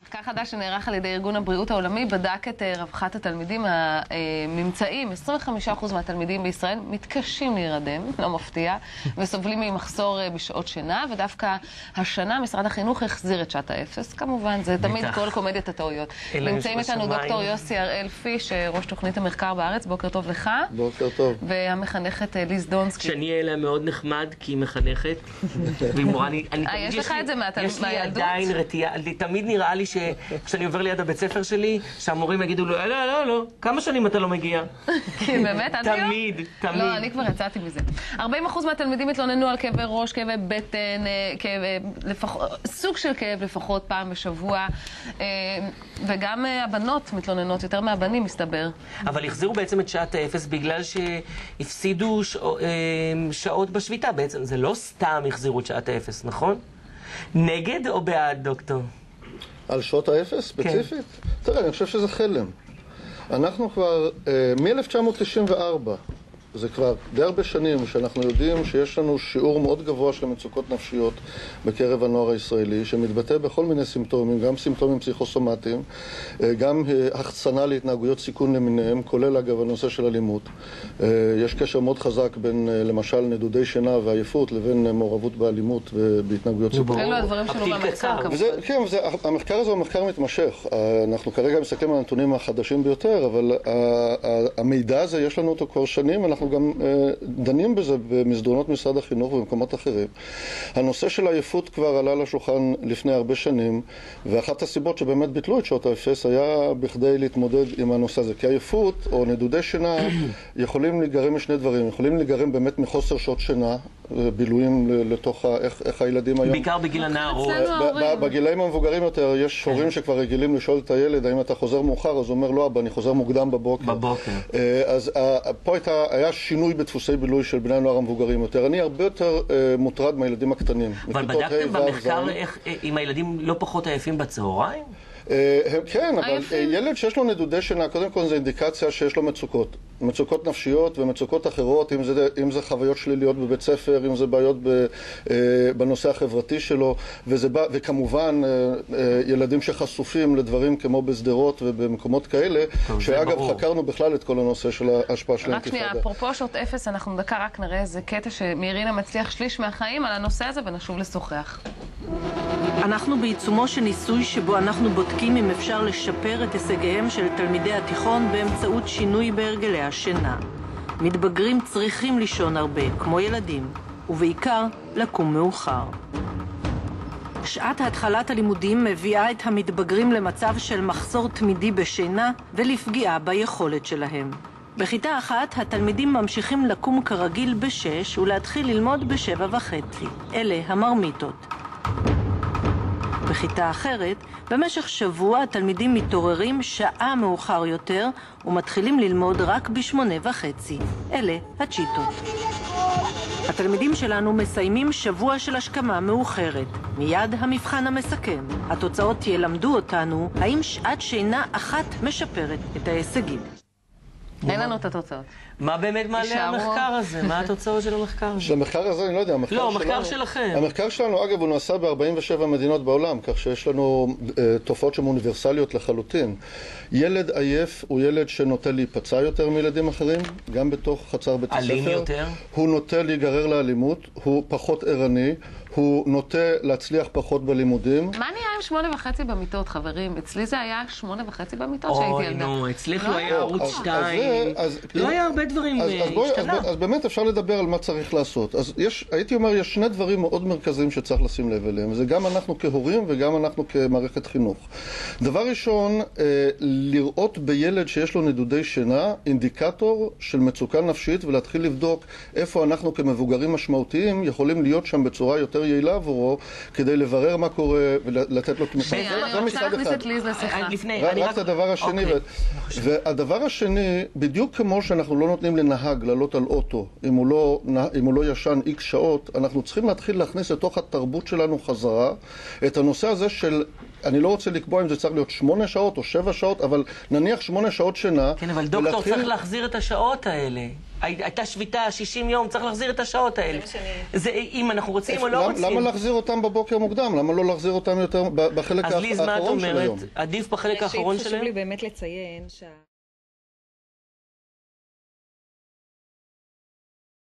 מחקר חדש שנערך על ידי ארגון הבריאות העולמי בדק את רווחת התלמידים. הממצאים, 25% מהתלמידים בישראל מתקשים להירדם, לא מפתיע, וסובלים ממחסור בשעות שינה, ודווקא השנה משרד החינוך החזיר את שעת האפס. כמובן, זה תמיד כל קומדיית הטעויות. נמצאים איתנו דוקטור יוסי הראל פיש, ראש תוכנית המחקר בארץ. בוקר טוב לך. בוקר טוב. והמחנכת ליז דונסקי. שאני אהיה מאוד נחמד, כי היא מחנכת. יש לך את זה מהילדות? יש לי עדיין רתיעה, תמיד נראה לי כשאני עובר ליד הבית ספר שלי, שהמורים יגידו לו, לא, כמה שנים אתה לא מגיע? כי באמת, תמיד. לא, אני כבר יצאתי מזה. 40% מהתלמידים התלוננו על כאבי ראש, כאבי בטן, סוג של כאב לפחות פעם בשבוע, וגם הבנות מתלוננות יותר מהבנים, מסתבר. אבל החזירו בעצם את שעת האפס בגלל שהפסידו שעות בשביתה בעצם. זה לא סתם החזירו את שעת האפס, נכון? נגד או בעד, דוקטור? על שעות האפס ספציפית? תראה, אני חושב שזה חלם. אנחנו כבר, מ-1994, זה כבר די הרבה שנים שאנחנו יודעים שיש לנו שיעור מאוד גבוה של מצוקות נפשיות בקרב הנוער הישראלי, שמתבטא בכל מיני סימפטומים, גם סימפטומים פסיכוסומטיים, גם החצנה להתנהגויות סיכון למיניהם, כולל אגב הנושא של אלימות. יש קשר מאוד חזק בין למשל נדודי שינה ועייפות לבין מעורבות באלימות ובהתנהגויות סיכון. אלו הדברים שלו במחקר כמובן. כן, המחקר הזה הוא מחקר מתמשך. אנחנו כרגע מסתכלים על הנתונים החדשים ביותר, אבל המידע הזה יש לנו אותו כבר שנים, אנחנו גם דנים בזה במסדרונות משרד החינוך ובמקומות אחרים. הנושא של העייפות כבר עלה לשולחן לפני הרבה שנים, ואחת הסיבות שבאמת ביטלו את שעות האפס היה בכדי להתמודד עם הנושא הזה. כי עייפות או נדודי שינה יכולים להיגרם משני דברים. יכולים להיגרם באמת מחוסר שעות שינה, בילויים לתוך איך הילדים היום. בעיקר בגיל הנערות. בגילאים המבוגרים יותר יש הורים שכבר רגילים לשאול את הילד האם אתה חוזר מאוחר, אז הוא אומר לא אבא, אני חוזר מוקדם בבוקר. אז פה היה שינוי בדפוסי בילוי של בני הנוער המבוגרים יותר. אני הרבה יותר מוטרד מהילדים הקטנים. אבל בדקתם במחקר אם הילדים לא פחות עייפים בצהריים? כן, אבל ילד שיש לו נדודי שינה, קודם כל זה אינדיקציה שיש לו מצוקות נפשיות ומצוקות אחרות, אם זה חוויות שליליות בבית ספר, אם זה בעיות בנושא החברתי שלו, וכמובן ילדים שחשופים לדברים כמו בסדרות ובמקומות כאלה, שאגב חקרנו בכלל את כל הנושא של ההשפעה של האינתיפאדה. רק שנייה, אפרופו שעות אפס, אנחנו דקה רק נראה איזה קטע שמרינה מצליח שליש מהחיים על הנושא הזה ונשוב לשוחח. אנחנו בעיצומו של ניסוי שבו אנחנו בודקים אם אפשר לשפר את הישגיהם של תלמידי התיכון באמצעות שינוי בהרגלי השינה. מתבגרים צריכים לישון הרבה, כמו ילדים, ובעיקר לקום מאוחר. שעת התחלת הלימודים מביאה את המתבגרים למצב של מחסור תמידי בשינה ולפגיעה ביכולת שלהם. בכיתה אחת התלמידים ממשיכים לקום כרגיל ב-6 ולהתחיל ללמוד ב-7:30. אלה המרמיתות. בכיתה אחרת, במשך שבוע התלמידים מתעוררים שעה מאוחר יותר ומתחילים ללמוד רק ב-8:30. אלה הצ'יטות. התלמידים שלנו מסיימים שבוע של השכמה מאוחרת. מיד המבחן המסכם. התוצאות ילמדו אותנו האם שעת שינה אחת משפרת את ההישגים. אין לנו את התוצאות. מה באמת מעלה המחקר הזה? מה התוצאות של המחקר הזה? של המחקר הזה, אני לא יודע, המחקר שלכם. המחקר שלנו, אגב, הוא נעשה ב-47 מדינות בעולם, כך שיש לנו תופעות שהן אוניברסליות לחלוטין. ילד עייף הוא ילד שנוטה להיפצע יותר מילדים אחרים, גם בתוך חצר בית הספר. אלים יותר? הוא נוטה להיגרר לאלימות, הוא פחות ערני, הוא נוטה להצליח פחות בלימודים. מה נהיה עם 8:30 במיטות, חברים? אצלי זה היה 8:30 במיטות שהייתי ילדה. אוי, נו, אצלך לא היה ערוץ 2. לא היה הרבה דברים השתנה. אז באמת אפשר לדבר על מה צריך לעשות. אז הייתי אומר, יש שני דברים מאוד מרכזיים שצריך לשים לב אליהם. זה גם אנחנו כהורים וגם אנחנו כמערכת חינוך. דבר ראשון, לראות בילד שיש לו נדודי שינה, אינדיקטור של מצוקה נפשית, ולהתחיל לבדוק איפה אנחנו כמבוגרים משמעותיים יכולים להיות שם בצורה יותר יעילה עבורו, כדי לברר מה קורה ולתת לו תמיכה. אני רוצה להכניס את ליז לשיחה. רק את הדבר השני. והדבר השני, בדיוק כמו שאנחנו לא נותנים לנהג לעלות על אוטו, אם הוא לא ישן איקס שעות, אנחנו צריכים להתחיל להכניס לתוך התרבות שלנו חזרה את הנושא הזה של אני לא רוצה לקבוע אם זה צריך להיות 8 שעות או 7 שעות, אבל נניח 8 שעות שינה. כן, אבל דוקטור, צריך להחזיר את השעות האלה. הייתה שביתה 60 יום, צריך להחזיר את השעות האלה. זה אם אנחנו רוצים או לא רוצים. למה להחזיר אותם בבוקר מוקדם? למה לא להחזיר אותם יותר בחלק האחרון של היום? אז ליז, מה את אומרת? עדיף בחלק האחרון שלהם? חשוב לי באמת לציין